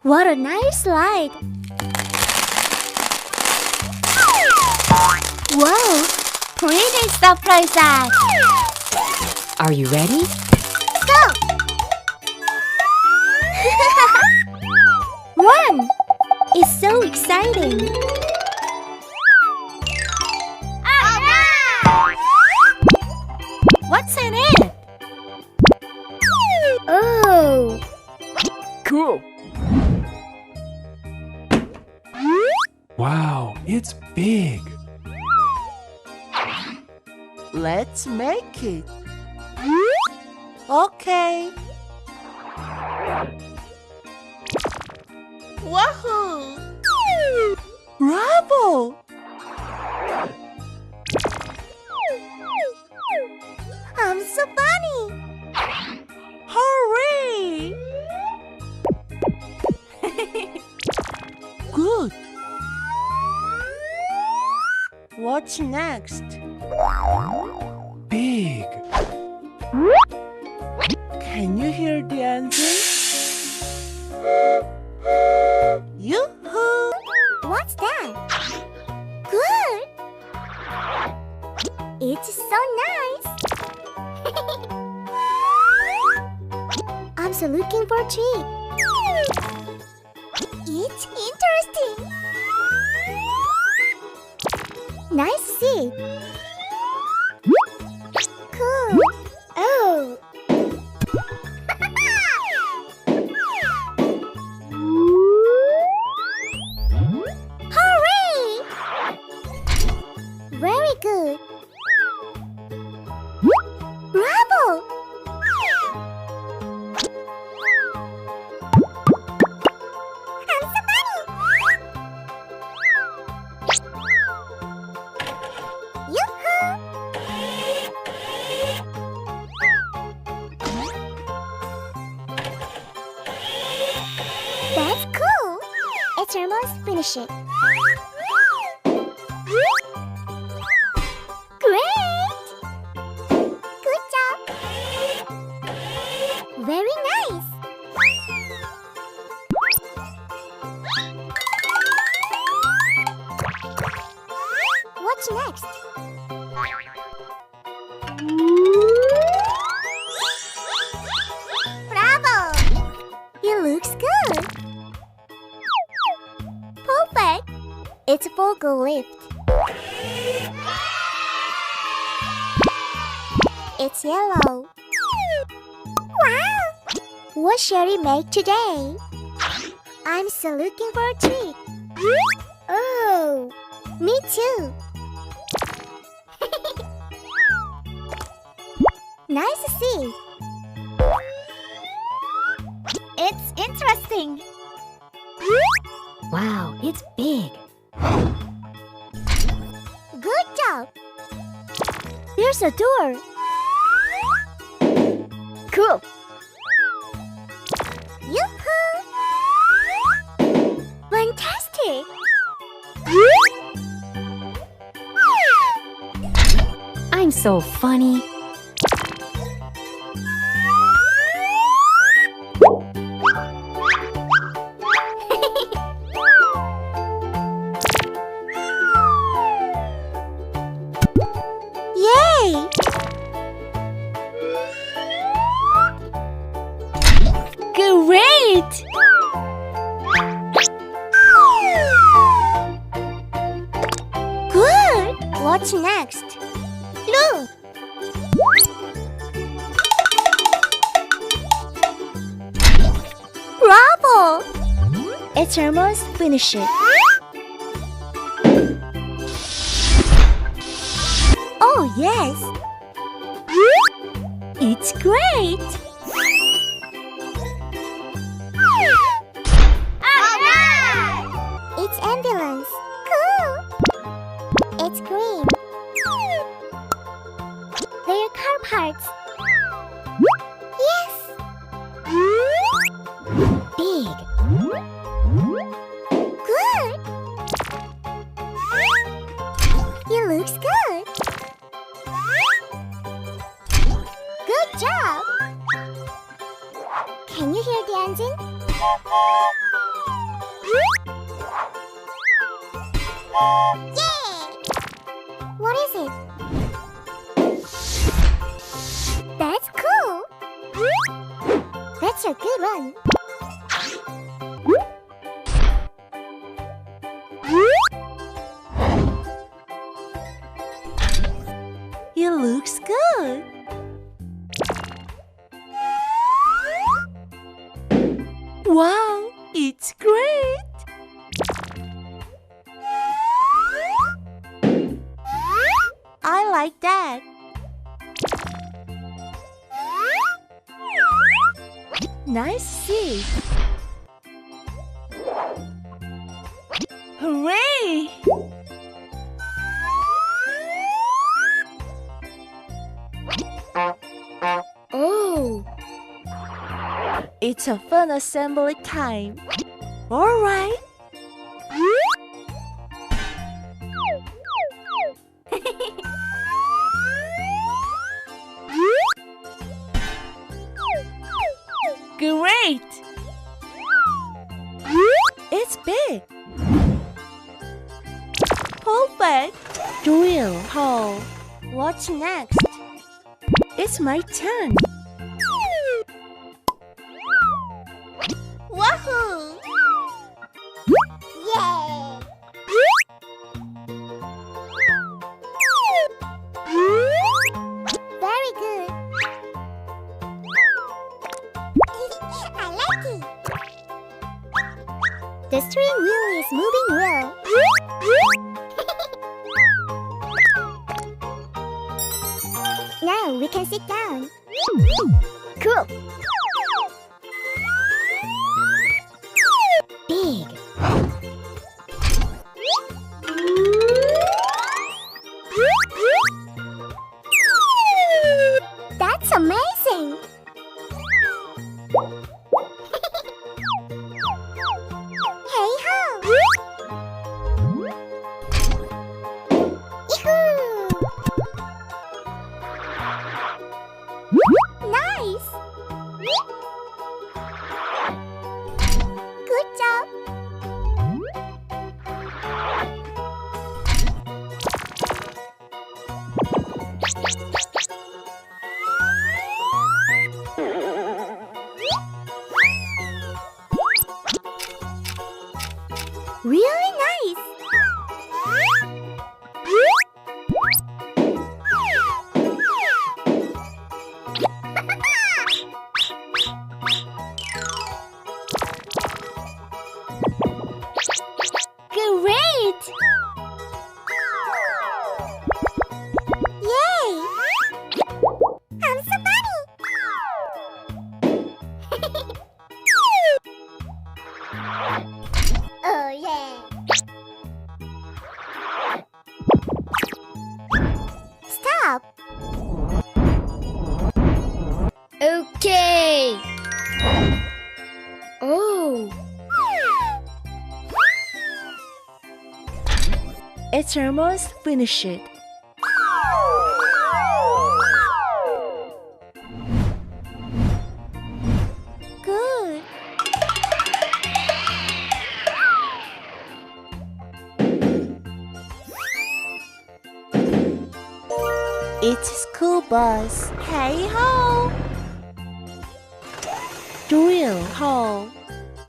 What a nice slide! Whoa! Pretty surprise that! Are you ready? Go! Run! It's so exciting! What's in it? Oh! Cool. Wow, it's big. Let's make it. Okay. Wahoo! Bravo! I'm so funny! Hooray! Good. What's next? Big. Can you hear the engine? Yoo-hoo! What's that? Good! It's so nice! I'm so looking for a treat. It's interesting! Nice to see! Cool! Oh! Hooray! Very good! Bravo! I'm so funny! Yoo-hoo! That's cool! It's almost finished it. Great! Good job! Very nice! What's next? Bravo! It looks good! Perfect! It's a vocal lift. It's yellow. Wow! What shall we make today? I'm still looking for a treat. Oh, me too. Nice to see. It's interesting. Wow, it's big. Good job. There's a door. Cool. Yoo-hoo! Fantastic! I'm so funny. Yay! Great! Good! What's next? Look! Bravo! It's almost finished. Oh, yes! It's great! It's ambulance. Cool! It's green. They're car parts. Yes! Big. Good! It looks good. Good job! Can you hear the engine? Yeah! What is it? That's cool! That's a good one. It looks good. Wow, it's great. I like that. Nice see. Hooray! Oh, It's a fun assembly time. All right. Great! It's big. Perfect. Drill hole. What's next? It's my turn. Wahoo! Yay! Very good. I like it. The steering wheel is moving well. Now we can sit down. cool. Big. That's amazing. Hey ho. Yahoo! Nice. Good job. Really nice. Great! Yay! I'm so funny! Oh yeah! Stop! Okay. Oh, It's almost finished. Good. It's school bus. Hey ho! Drill hole.